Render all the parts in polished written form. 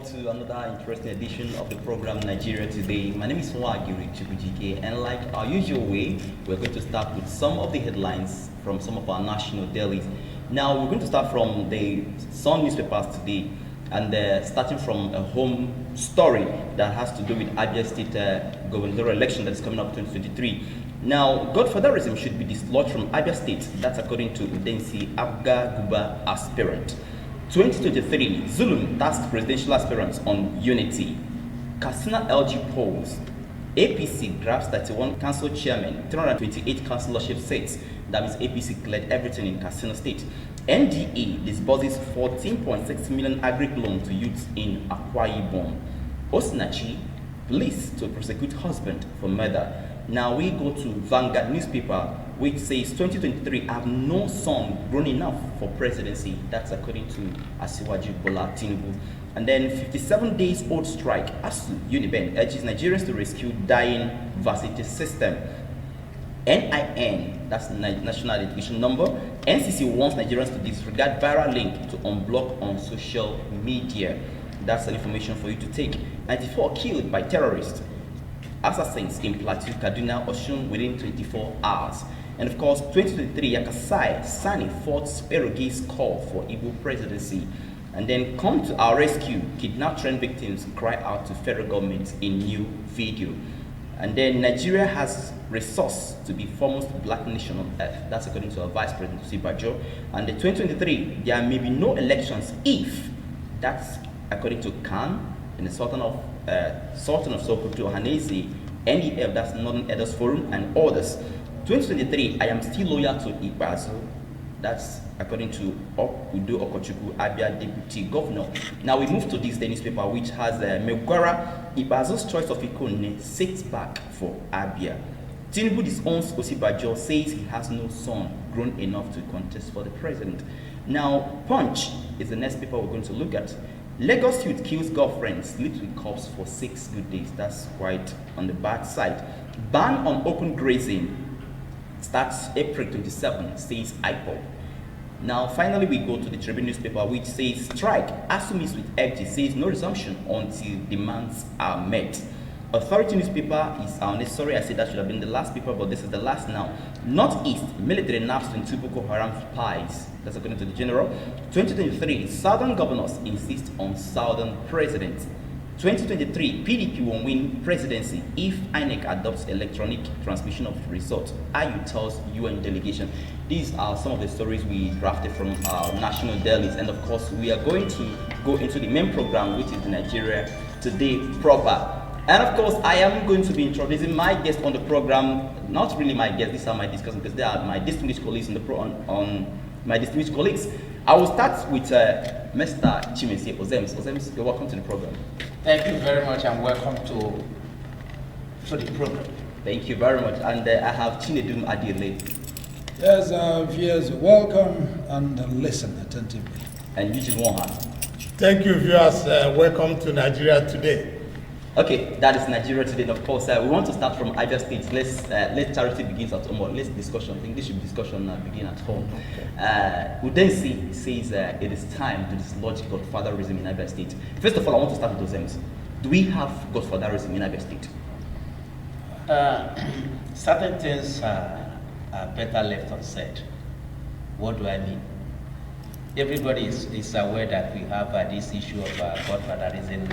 welcome to another interesting edition of the program Nigeria Today. My name is Nwagiri Chukujike, and like our usual way, we're going to start with some of the headlines from some of our national dailies. Now, we're going to start from the Sun newspapers today, and starting from a home story that has to do with Abia State gubernatorial election that is coming up 2023. Now, godfatherism should be dislodged from Abia State. That's according to Udensi Abga Guba aspirant. 2023, Zulum tasked presidential aspirants on unity. Katsina LG polls. APC grabs 31 council chairmen, 328 councillorship seats. That means APC cleared everything in Katsina State. NDA disburses 14.6 million agric loan to youths in Akwa Ibom. Osinachi, police to prosecute husband for murder. Now we go to Vanguard newspaper, which says 2023 have no son grown enough for presidency. That's according to Asiwaju Bola Tinubu. And then 57 days old strike. ASU Uniben urges Nigerians to rescue dying varsity system. NIN, that's National Identification Number. NCC wants Nigerians to disregard viral link to unblock on social media. That's an information for you to take. 94 killed by terrorists. Assassins in Plateau, Kaduna, Osun within 24 hours. And of course, 2023, Yakasai, Sani fought Sperogi's call for Igbo presidency. And then come to our rescue, kidnapped trend victims cry out to federal government in new video. And then Nigeria has resource to be foremost black nation on earth. That's according to our Vice President, Sibajo. And the 2023, there may be no elections if, that's according to Khan and the Sultan of Sokoto, Hanese, NEF, that's Northern Elders Forum, and others. 2023, I am still loyal to Ibazo. That's according to Udo Okochukwu, Abia Deputy Governor. Now we move to this day newspaper, which has Megwara, Ibazo's choice of Ikone sits back for Abia. Tinubu disowns Osibajo, says he has no son grown enough to contest for the president. Now, Punch is the next paper we're going to look at. Lagos youth kills girlfriend, sleeps with cops for 6 good days. That's quite on the bad side. Ban on open grazing starts April 27, says IPOB. Now, finally, we go to the Tribune newspaper, which says strike. ASU meets with FG, says no resumption until demands are met. Authority newspaper is sorry, I said that should have been the last paper, but this is the last now. Northeast, military naps 22 Boko Haram spies. That's according to the general. 2023, Southern governors insist on Southern president. 2023, PDP will win presidency if INEC adopts electronic transmission of results. IU tells UN delegation. These are some of the stories we drafted from our national dailies, and of course, we are going to go into the main program, which is the Nigeria Today proper. And of course, I am going to be introducing my guest on the program. Not really my guest; these are my discussants because they are my distinguished colleagues in the my distinguished colleagues. I will start with Mr. Chimese Ozems. Ozems, you're welcome to the program. Thank you very much, and welcome to the program. Thank you very much. And I have Chinedum Adile. Yes, viewers, welcome and listen attentively. And Eugene Wonha. Thank you, viewers. Welcome to Nigeria Today. Okay, that is Nigeria Today. And of course, we want to start from Abia State. Let charity begins at home. Let's discussion. I think this should be discussion begin at home. Udensi says it is time to dislodge godfatherism in Abia State. First of all, I want to start with those names. Do we have godfatherism in Abia State? Certain things are better left unsaid. What do I mean? Everybody is aware that we have this issue of godfatherism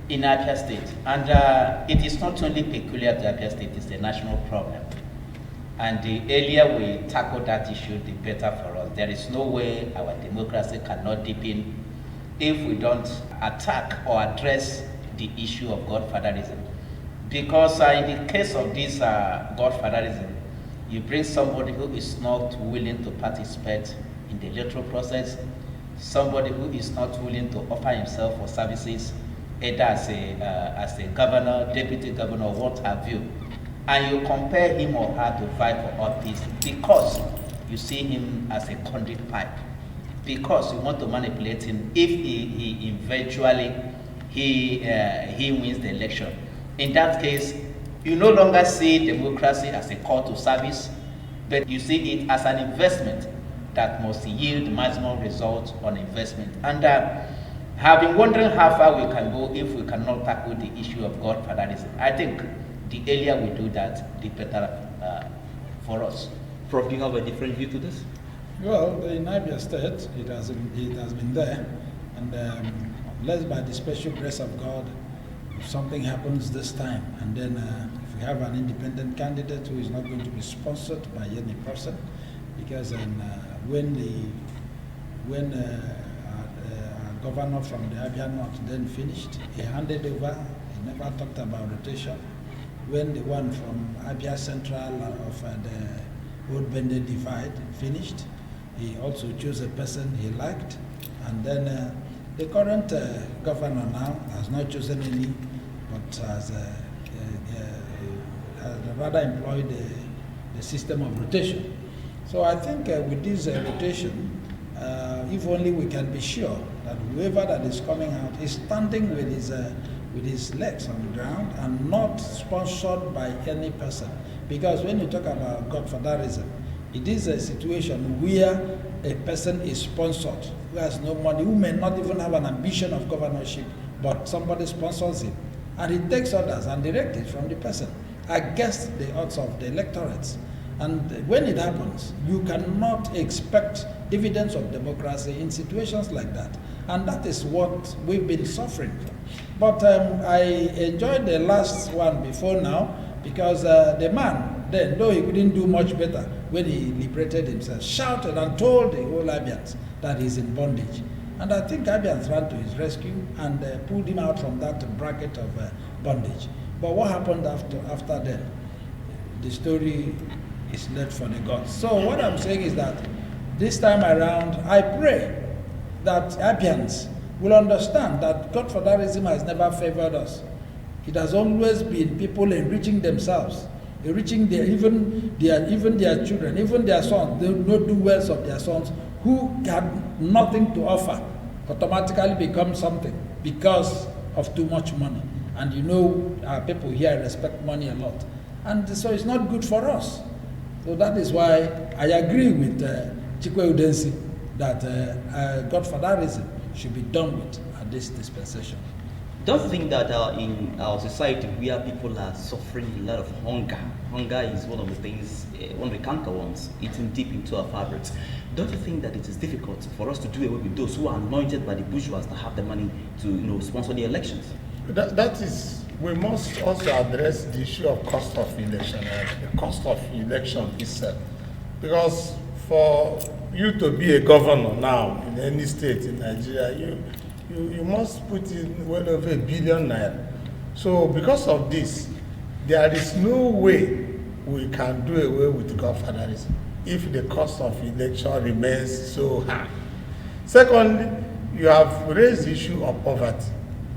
in Abia State, and it is not only peculiar to Abia State, it's a national problem. And the earlier we tackle that issue, the better for us. There is no way our democracy cannot deepen if we don't attack or address the issue of godfatherism. Because in the case of this godfatherism, you bring somebody who is not willing to participate in the electoral process, somebody who is not willing to offer himself for services, either as a governor, deputy governor, what have you, and you compare him or her to fight for office because you see him as a conduit pipe, because you want to manipulate him if he eventually wins the election. In that case, you no longer see democracy as a call to service, but you see it as an investment that must yield maximum results on investment. And have been wondering how far we can go if we cannot tackle the issue of godfatherism. I think the earlier we do that, the better for us. Prof, do you have a different view to this? Well, in Abia State, it has been there, and unless by the special grace of God, if something happens this time, and then if we have an independent candidate who is not going to be sponsored by any person, because when our governor from the Abia North then finished, he handed over. He never talked about rotation. When the one from Abia Central of the Old Bende Divide finished, he also chose a person he liked, and then the current governor now has not chosen any, but has rather employed the system of rotation. So I think with this rotation, if only we can be sure that whoever that is coming out is standing with his legs on the ground and not sponsored by any person. Because when you talk about godfatherism, it is a situation where a person is sponsored, who has no money, who may not even have an ambition of governorship, but somebody sponsors him. And he takes orders and directives from the person against the odds of the electorates. And when it happens, you cannot expect dividends of democracy in situations like that. And that is what we've been suffering from. But I enjoyed the last one before now, because the man then, though he couldn't do much better when he liberated himself, shouted and told the whole Abians that he's in bondage. And I think Abians ran to his rescue and pulled him out from that bracket of bondage. But what happened after then? The story is left for the gods. So what I'm saying is that this time around, I pray that Abians will understand that godfatherism has never favored us. It has always been people enriching themselves, enriching even their children, even their sons. They will not do wells of their sons who had nothing to offer, automatically become something because of too much money. And you know, our people here respect money a lot. And so it's not good for us. So that is why I agree with Chikwe Udensi that godfatherism should be done with at this dispensation. Don't you think that in our society where people are suffering a lot of hunger is one of the things, one of the canker ones, eating deep into our fabrics. Don't you think that it is difficult for us to do away with those who are anointed by the bourgeois to have the money to sponsor the elections? That is, we must also address the issue of cost of election, the cost of election itself. Because for you to be a governor now in any state in Nigeria, you must put in well over R1 billion. So because of this, there is no way we can do away with godfatherism if the cost of election remains so high. Secondly, you have raised the issue of poverty.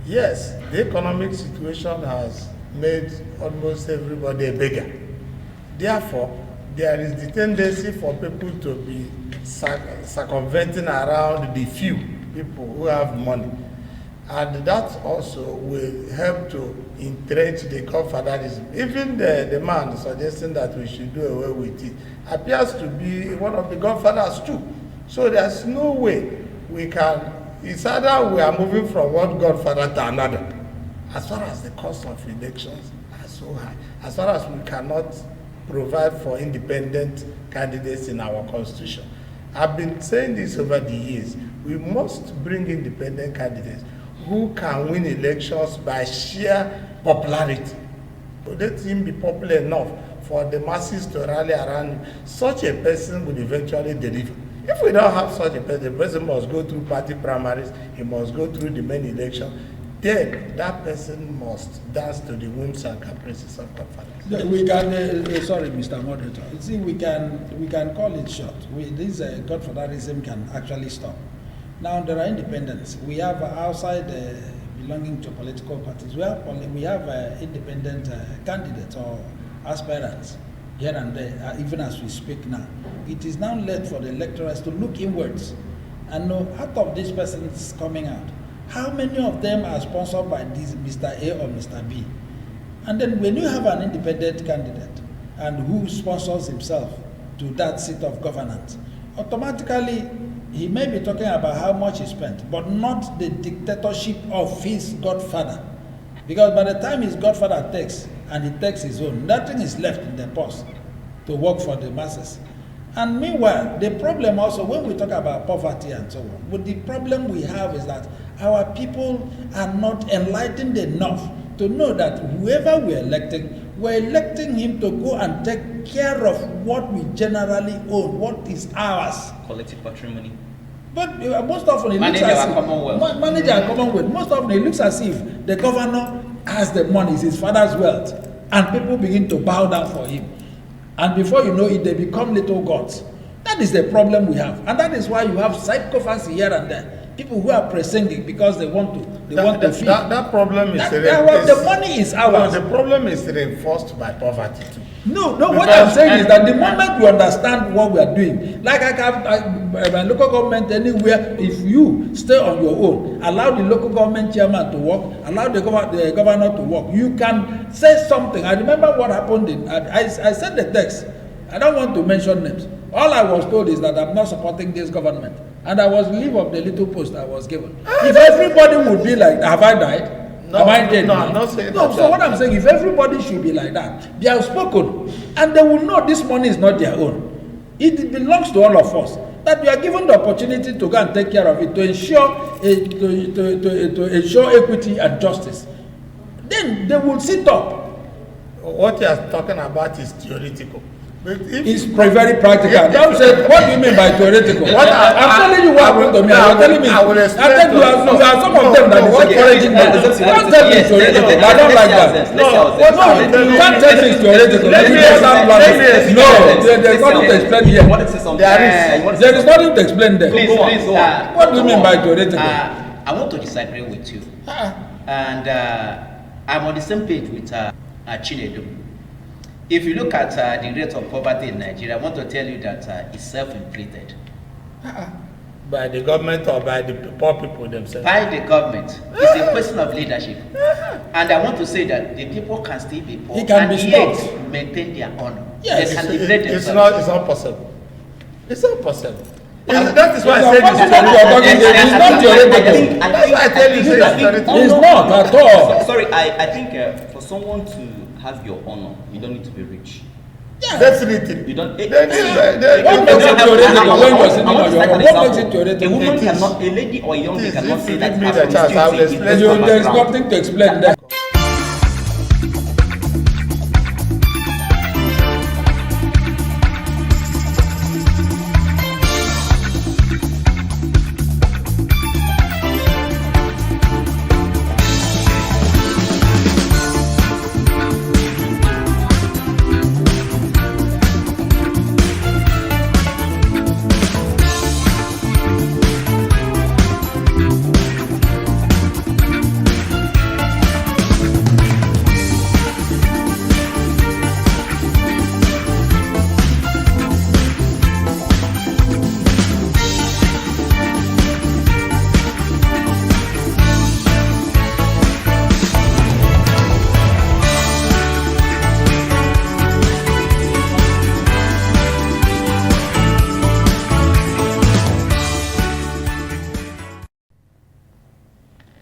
Yes, the economic situation has made almost everybody a beggar. Therefore, there is the tendency for people to be circumventing around the few people who have money. And that also will help to entrench the godfatherism. Even the man suggesting that we should do away with it appears to be one of the godfathers too. So there's no way we can, it's either we are moving from one godfather to another. As far as the cost of elections are so high, as far as we cannot provide for independent candidates in our constitution. I've been saying this over the years. We must bring independent candidates who can win elections by sheer popularity. But let him be popular enough for the masses to rally around him. Such a person will eventually deliver. If we don't have such a person, the person must go through party primaries, he must go through the main election. Then that person must dance to the whims and caprices of godfathers. We can, sorry, Mr. Moderator. You see, we can call it short. This godfatherism can actually stop. Now there are independents. We have outside belonging to political parties. We have independent candidates or aspirants here and there, even as we speak now. It is now left for the electors to look inwards and know out of these persons coming out, how many of them are sponsored by this Mr. A or Mr. B? And then when you have an independent candidate and who sponsors himself to that seat of governance, automatically he may be talking about how much he spent, but not the dictatorship of his godfather. Because by the time his godfather takes, and he takes his own, nothing is left in the purse to work for the masses. And meanwhile, the problem also, when we talk about poverty and so on, but the problem we have is that our people are not enlightened enough to know that whoever we're electing him to go and take care of what we generally own, what is ours. Collective patrimony. But most often it looks as if manage our commonwealth. Most often it looks as if the governor has the money, it's his father's wealth, and people begin to bow down for him. And before you know it, they become little gods. That is the problem we have, and that is why you have psychophancy here and there. People who are presenting because they want to feed. That problem is the money is ours. The problem is reinforced by poverty too. No, what I'm saying is that the moment we understand what we are doing, like my local government anywhere, if you stay on your own, allow the local government chairman to work, allow the governor to work, you can say something. I remember what happened I said the text. I don't want to mention names. All I was told is that I'm not supporting this government, and I was leave of the little post I was given. If everybody would be like, have I died? No, am I dead? No, I'm not saying no, that. So what I'm saying, if everybody should be like that, they have spoken, and they will know this money is not their own. It belongs to all of us. That we are given the opportunity to go and take care of it, to ensure to ensure equity and justice. Then they will sit up. What you are talking about is theoretical. It's very practical. Don't say, what do you mean by theoretical? I'm telling you what happened to me. You're telling me. I think you are some of them that is encouraging me. Don't tell me it's theoretical. I don't like that. No, you can't tell me it's theoretical. No, there's nothing to explain here. There is nothing to explain there. Please, what do you mean by theoretical? I want to disagree with you. And I'm on the same page with Chinedu. If you look at the rate of poverty in Nigeria, I want to tell you that it's self-inflicted. By the government or by the poor people themselves? By the government. It's a question of leadership. And I want to say that the people can still be poor and yet maintain their honor. Yes. They can liberate It's themselves. not possible. It's not possible. That is why I said It's not theoretical. That's why I tell you it's theoretical. It's not at all. Sorry, I think for someone to have your honor, you don't need to be rich. Yeah. That's it. You don't. What makes it theoretical when you're sitting on your own? What makes it theoretical? A woman cannot, a lady or a young lady cannot say that. Give me the chance. I will explain. There is nothing to explain there.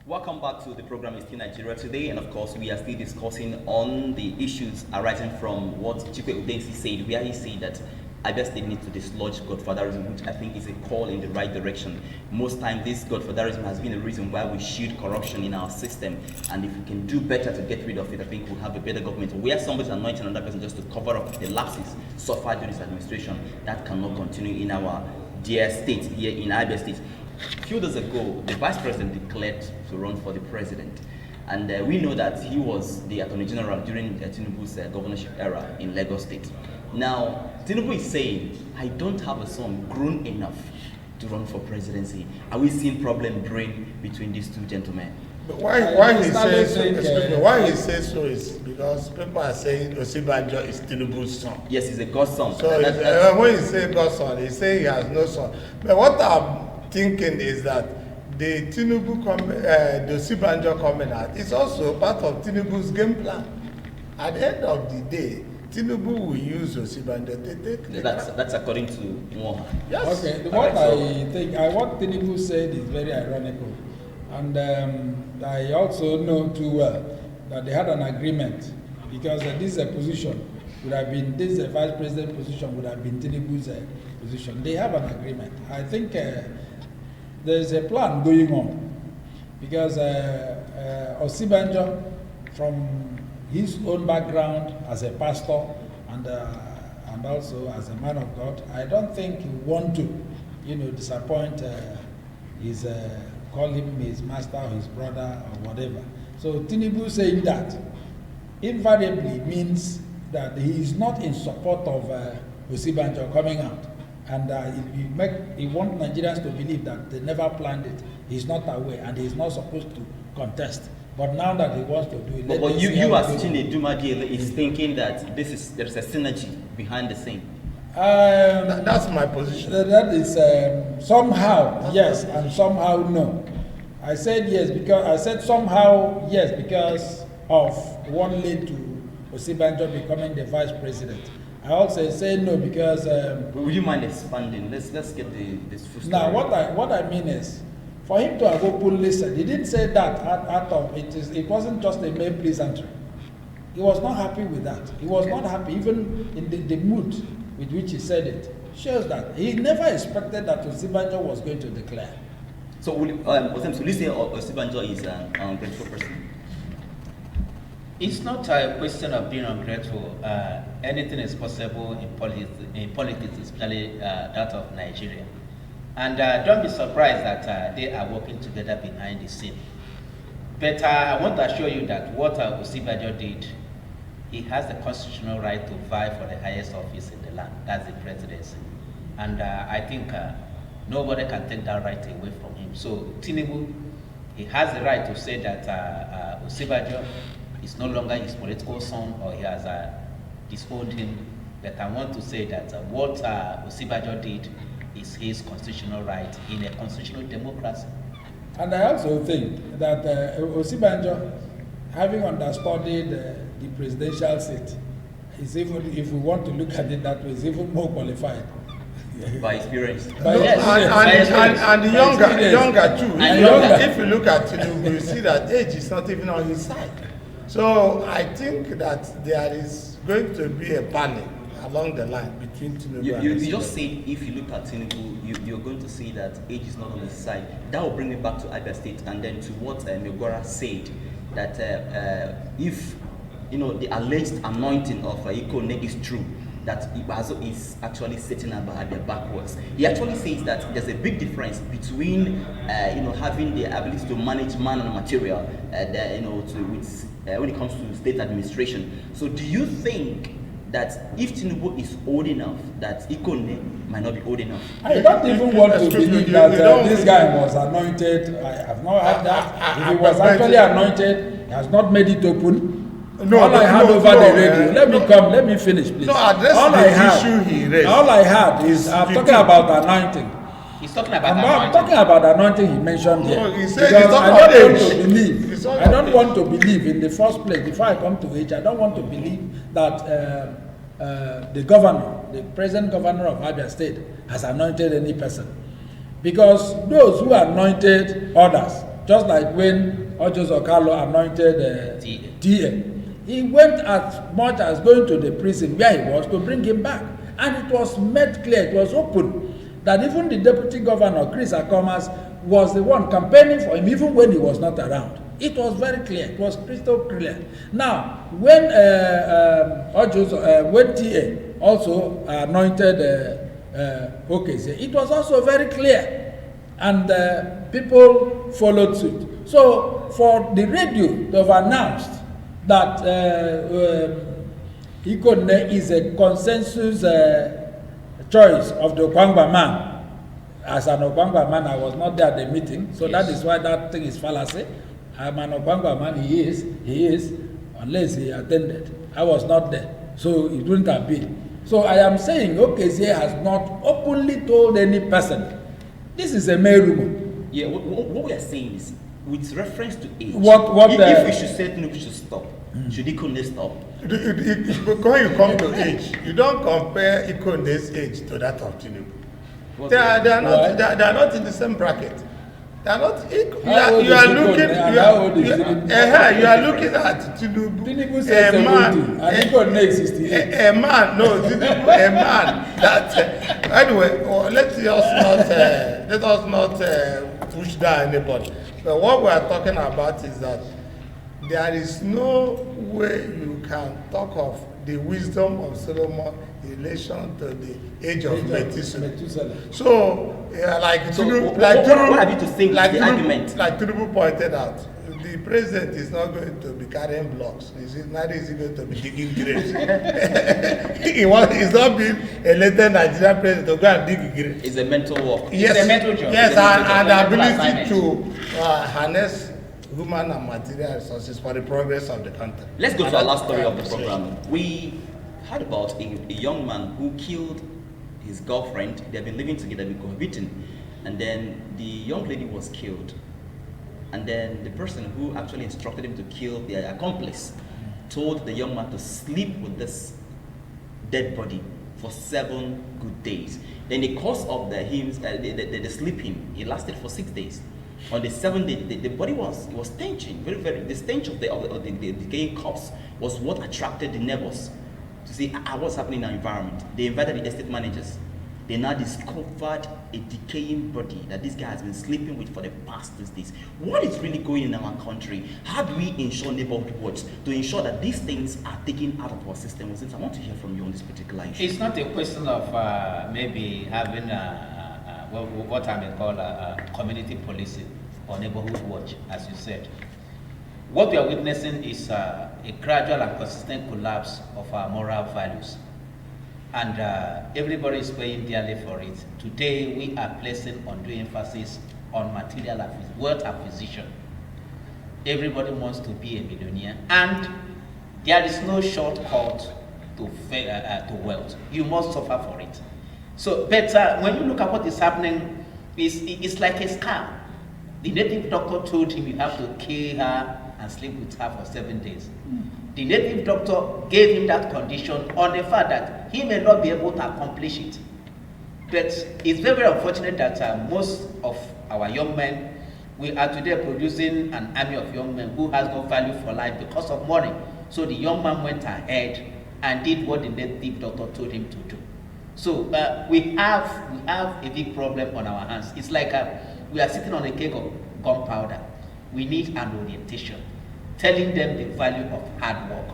Welcome back to the program is still Nigeria Today, and of course we are still discussing on the issues arising from what Chikwe Udensi said, where he said that Abia State needs to dislodge godfatherism, which I think is a call in the right direction. Most time this godfatherism has been a reason why we shield corruption in our system, and if we can do better to get rid of it, I think we'll have a better government. Where somebody's anointing another person just to cover up the lapses suffered during this administration, that cannot continue in our dear state here in Abia State. A few days ago, the vice president declared to run for the president, and we know that he was the attorney general during Tinubu's governorship era in Lagos State. Now, Tinubu is saying, I don't have a son grown enough to run for presidency. Are we seeing problem brewing between these two gentlemen? Why he says so is because people are saying Osibanjo is Tinubu's son. Yes, he's a godson. So when he say godson, he say he has no son. But what I'm thinking is that the Tinubu the Osibanjo coming out is also part of Tinubu's game plan. At the end of the day, Tinubu will use Osibanjo. That's according to Mohan. Yes. Okay, what Tinubu said is very ironical. And I also know too well that they had an agreement because this position would have been, this vice president position would have been Tinubu's position. They have an agreement. I think there's a plan going on because Osibanjo, from his own background as a pastor and also as a man of God, I don't think he want to, disappoint his call him his master or his brother or whatever. So Tinubu saying that invariably means that he is not in support of Osibanjo coming out. And he wants Nigerians to believe that they never planned it. He's not aware and he's not supposed to contest. But now that he wants to do it, but you as Chinedu Madiele is thinking that there's a synergy behind the scene. That's my position. That is somehow yes and somehow no. I said yes because somehow yes because of one lead to Osibanjo becoming the vice president. I also say no because. Would you mind expanding? Let's get this full story. Now what I mean is, for him to have openly said, he didn't say that out of it. It wasn't just a mere pleasantry. He was not happy with that. He was not happy even in the mood with which he said it. Shows that he never expected that Osibanjo was going to declare. So will you say Osibanjo is an ungrateful person? It's not a question of being ungrateful. Anything is possible in politics, especially that of Nigeria. And don't be surprised that they are working together behind the scene. But I want to assure you that what Osibanjo did, he has the constitutional right to vie for the highest office in the land, that's the presidency. And I think nobody can take that right away from him. So Tinubu, he has the right to say that Osibanjo is no longer his political son or he has disowned him. But I want to say that what Osibanjo did is his constitutional right in a constitutional democracy. And I also think that Osibanjo, having understudied the presidential seat, is even, if we want to look at it that way, is even more qualified. By experience. And the younger too. If you look at Tinubu, you see that age is not even on his side. So I think that there is going to be a panic along the line between Tinubu and you just say if you look at Tinubu, you're going to see that age is not on his side. That will bring me back to Abia State and then to what Megora said, that if the alleged anointing of Ikone is true, that Ibazo is actually setting Abia backwards. He actually says that there's a big difference between having the ability to manage man and material, when it comes to state administration. So do you think that if Tinubu is old enough, that Ikone might not be old enough? I don't even want to believe that this guy was anointed. I have not heard that. If he was actually anointed, he has not made it open. All I had over the radio. Let me finish, please. No, address the issue he raised. All I had is I'm talking about anointing. He's talking about I'm talking about anointing he mentioned here. No, he said because I don't want to believe in the first place, before I come to age, I don't want to believe that the present governor of Abia State has anointed any person. Because those who anointed others, just like when Ojos Okalo anointed T.A., he went as much as going to the prison where he was to bring him back. And it was made clear, it was open, that even the deputy governor, Chris Akomas, was the one campaigning for him even when he was not around. It was very clear, it was crystal clear. Now, when when T.A. also anointed Okeze, it was also very clear. And people followed suit. So, for the radio to have announced that Ikone is a consensus choice of the Okwangba man. As an Okwangba man, I was not there at the meeting, so yes. That is why that thing is fallacy. I'm an Okwangba man, he is, unless he attended. I was not there, so it wouldn't have been. So I am saying Okeze has not openly told any person. This is a mere rumor. Yeah, what we are saying is, with reference to age, if we should say Tinubu should stop, Should Ikonde stop? When you come to age, you don't compare Ikonde's age to that of Tinubu. They are not in the same bracket. They are not equal. You are looking at Tinubu, a man that anyway. Let us not push down anybody. But what we are talking about is that there is no way you can talk of the wisdom of Solomon in relation to the age of Methuselah. So, like Tinubu pointed out, the president is not going to be carrying blocks. Neither is he going to be digging graves. He's not being elected Nigerian president to go and dig graves. It's a mental work. Yes, it's a mental job. Yes, and the ability to harness human and material resources for the progress of the country. Let's go to our last story of the program. We heard about a young man who killed his girlfriend. They've been living together, been cohabiting, and then the young lady was killed. And then the person who actually instructed him to kill the accomplice told the young man to sleep with this dead body for 7 good days. Then the course of the sleeping, it lasted for 6 days. On the 7th day, the body was stenching, the stench of the decaying corpse was what attracted the neighbors to see what's happening in our environment. They invited the estate managers. They now discovered a decaying body that this guy has been sleeping with for the past 2 days. What is really going on in our country? How do we ensure neighborhood watch to ensure that these things are taken out of our system? Since I want to hear from you on this particular issue. It's not a question of maybe having what I may call community policing or neighborhood watch, as you said. What we are witnessing is a gradual and consistent collapse of our moral values. And everybody is paying dearly for it. Today, we are placing undue emphasis on material wealth acquisition. Everybody wants to be a millionaire, and there is no shortcut to wealth. You must suffer for it. So, but when you look at what is happening, it's like a scam. The native doctor told him you have to kill her and sleep with her for 7 days. The native doctor gave him that condition on the fact that he may not be able to accomplish it. But it's very, very unfortunate that most of our young men, we are today producing an army of young men who has no value for life because of money. So the young man went ahead and did what the native doctor told him to do. So we have a big problem on our hands. It's like we are sitting on a keg of gunpowder. We need an orientation, telling them the value of hard work.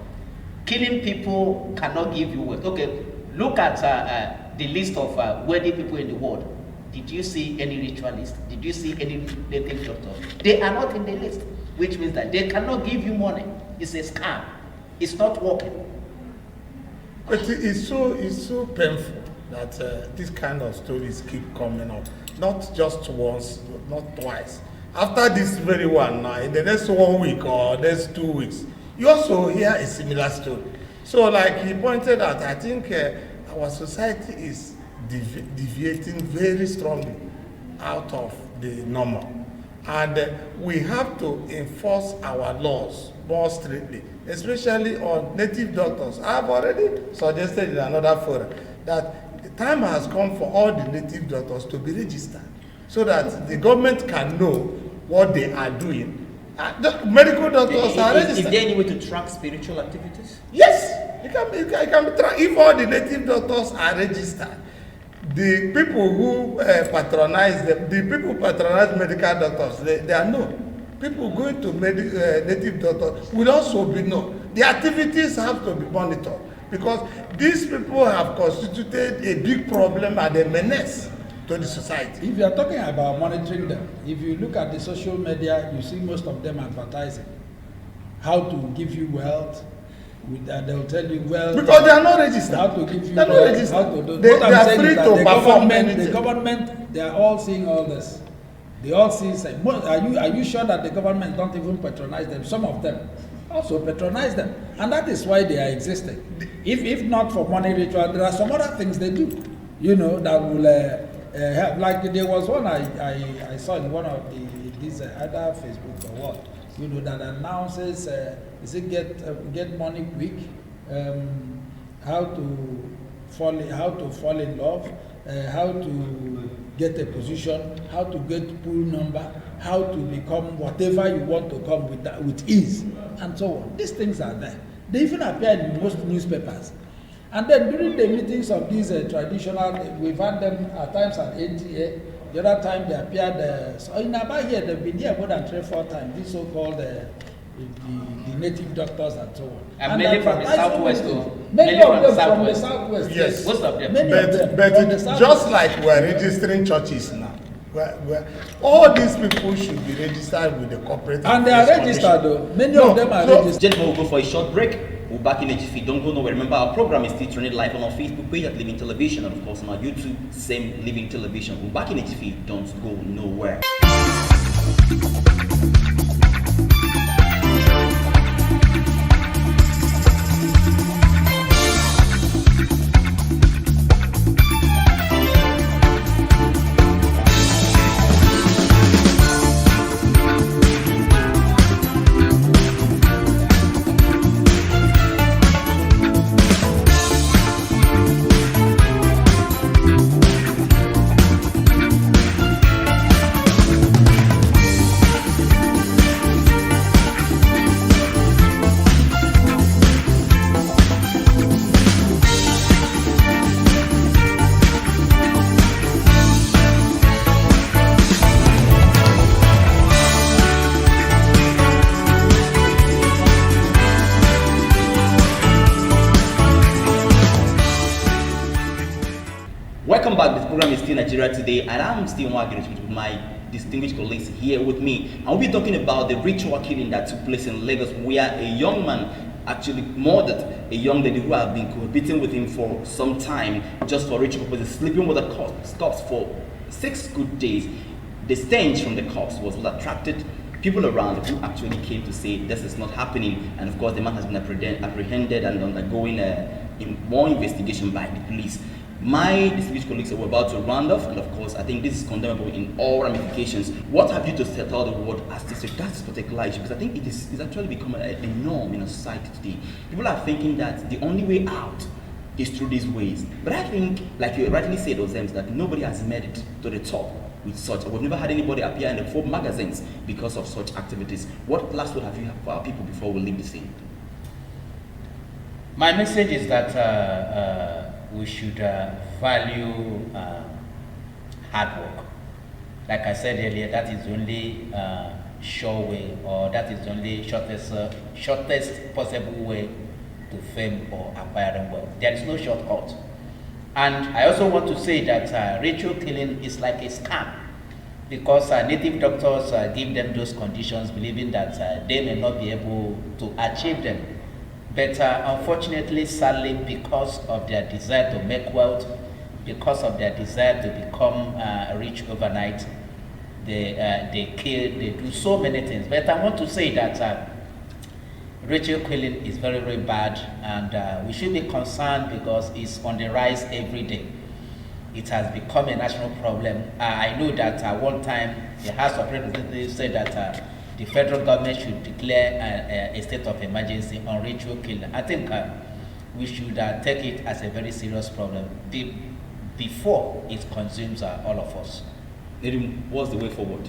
Killing people cannot give you wealth. Okay, look at the list of wealthy people in the world. Did you see any ritualist? Did you see any native doctor? They are not in the list, which means that they cannot give you money. It's a scam. It's not working. But it's so painful that these kind of stories keep coming up. Not just once, not twice. After this very one now, in the next 1 week or next 2 weeks, you also hear a similar story. So like he pointed out, I think our society is deviating very strongly out of the normal. And we have to enforce our laws more strictly, especially on native doctors. I've already suggested in another forum that the time has come for all the native doctors to be registered so that the government can know what they are doing. The medical doctors are registered. Is there any way to track spiritual activities? Yes, it can be tracked. If all the native doctors are registered, the people who patronize them, the people who patronize medical doctors, they are known. People going to native doctors will also be known. The activities have to be monitored because these people have constituted a big problem and a menace to the society. If you are talking about monitoring them, if you look at the social media, you see most of them advertising how to give you wealth. They'll tell you wealth. Because they are not registered. How to give you they are wealth, not registered. how to do. They are free to perform anything. The government, they are all seeing all this. They all see. Are you sure that the government don't even patronize them? Some of them also patronize them, and that is why they are existing. If not for money ritual, there are some other things they do. You know that will help. Like there was one I saw in one of these either Facebook or what. that announces, is it get money quick, how to fall in love, how to get a position, how to get pool number, how to become whatever you want to come with ease, and so on. These things are there. They even appear in most newspapers. And then during the meetings of these traditional, we've had them at times at NTA. The other time they appeared, so in about here, they've been here more than 3-4 times, these so-called the native doctors and so on. And many from the southwest too. Many of them from the southwest. Yes. Most of them. But it's just like we're registering churches now. All these people should be registered with the corporate. And they are registered though. Many of them are registered. Gentlemen, we'll go for a short break. We'll be back in HFE. Don't go nowhere. Remember, our program is still trending live on our Facebook page at Living Television, and of course on our YouTube, same Living Television. We'll be back in HFE. Don't go nowhere. Welcome back. This program is still Nigeria Today, and I'm still working with my distinguished colleagues here with me. And we'll be talking about the ritual killing that took place in Lagos, where a young man actually murdered a young lady who had been cohabiting with him for some time just for ritual purposes, sleeping with the corpse for 6 good days. The stench from the corpse was what attracted people around who actually came to say this is not happening. And of course, the man has been apprehended and undergoing more investigation by the police. My distinguished colleagues are about to round off, and of course, I think this is condemnable in all ramifications. What have you to tell the world as this regards this particular issue? Because I think it's actually become a norm in a society today. People are thinking that the only way out is through these ways. But I think, like you rightly said, Ozems, that nobody has made it to the top with such. We've never had anybody appear in the Forbes magazines because of such activities. What last word have you for our people before we leave the scene? My message is that we should value hard work. Like I said earlier, that is the only sure way, or that is the only shortest possible way to fame or acquiring wealth. There is no shortcut. And I also want to say that ritual killing is like a scam, because native doctors give them those conditions, believing that they may not be able to achieve them. But unfortunately, sadly, because of their desire to make wealth, because of their desire to become rich overnight, they kill, they do so many things. But I want to say that ritual killing is very, very bad, and we should be concerned because it's on the rise every day. It has become a national problem. I know that at one time, the House of Representatives said that the federal government should declare a state of emergency on ritual killing. I think we should take it as a very serious problem before it consumes all of us. What's the way forward?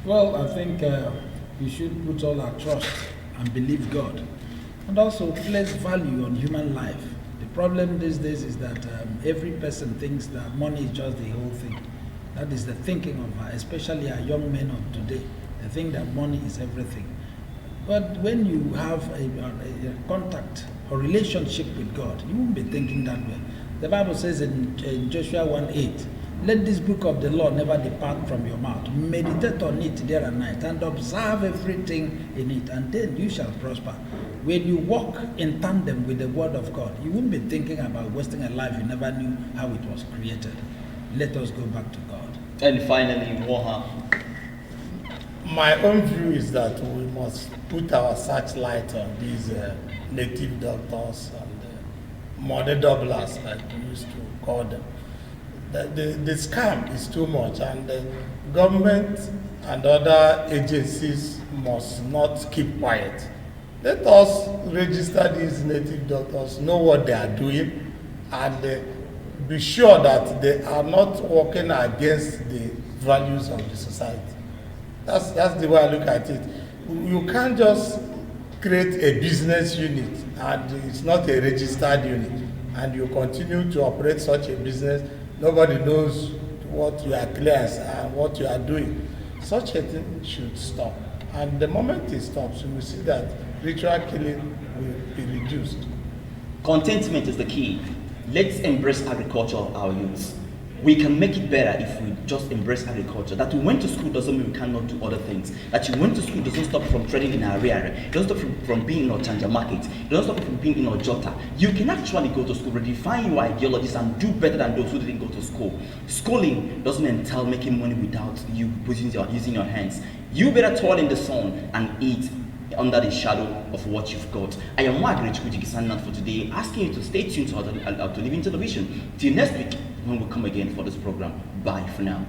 Well, I think we should put all our trust and believe God, and also place value on human life. The problem these days is that every person thinks that money is just the whole thing. That is the thinking of especially our young men of today. They think that money is everything. But when you have a contact or relationship with God, you won't be thinking that way. The Bible says in Joshua 1:8, let this book of the law never depart from your mouth. Meditate on it day and night, and observe everything in it, and then you shall prosper. When you walk in tandem with the word of God, you won't be thinking about wasting a life you never knew how it was created. Let us go back to God. And finally, Moha. My own view is that we must put our searchlight on these native doctors and money doublers, like we used to call them. The scam is too much, and the government and other agencies must not keep quiet. Let us register these native doctors, know what they are doing, and be sure that they are not working against the values of the society. That's the way I look at it. You can't just create a business unit and it's not a registered unit, and you continue to operate such a business. Nobody knows what your clients and what you are doing. Such a thing should stop. And the moment it stops, you will see that ritual killing will be reduced. Contentment is the key. Let's embrace agriculture, our youths. We can make it better if we just embrace agriculture. That we went to school doesn't mean we cannot do other things. That you went to school doesn't stop from trading in Ariara. It doesn't stop from being in Ochanja market. It doesn't stop from being in Ojota. You can actually go to school, redefine your ideologies, and do better than those who didn't go to school. Schooling doesn't entail making money without you using your hands. You better toil in the sun and eat under the shadow of what you've got. I am Margaret Kujikisanat for today, asking you to stay tuned to Living Television. Till next week when we come again for this program. Bye for now.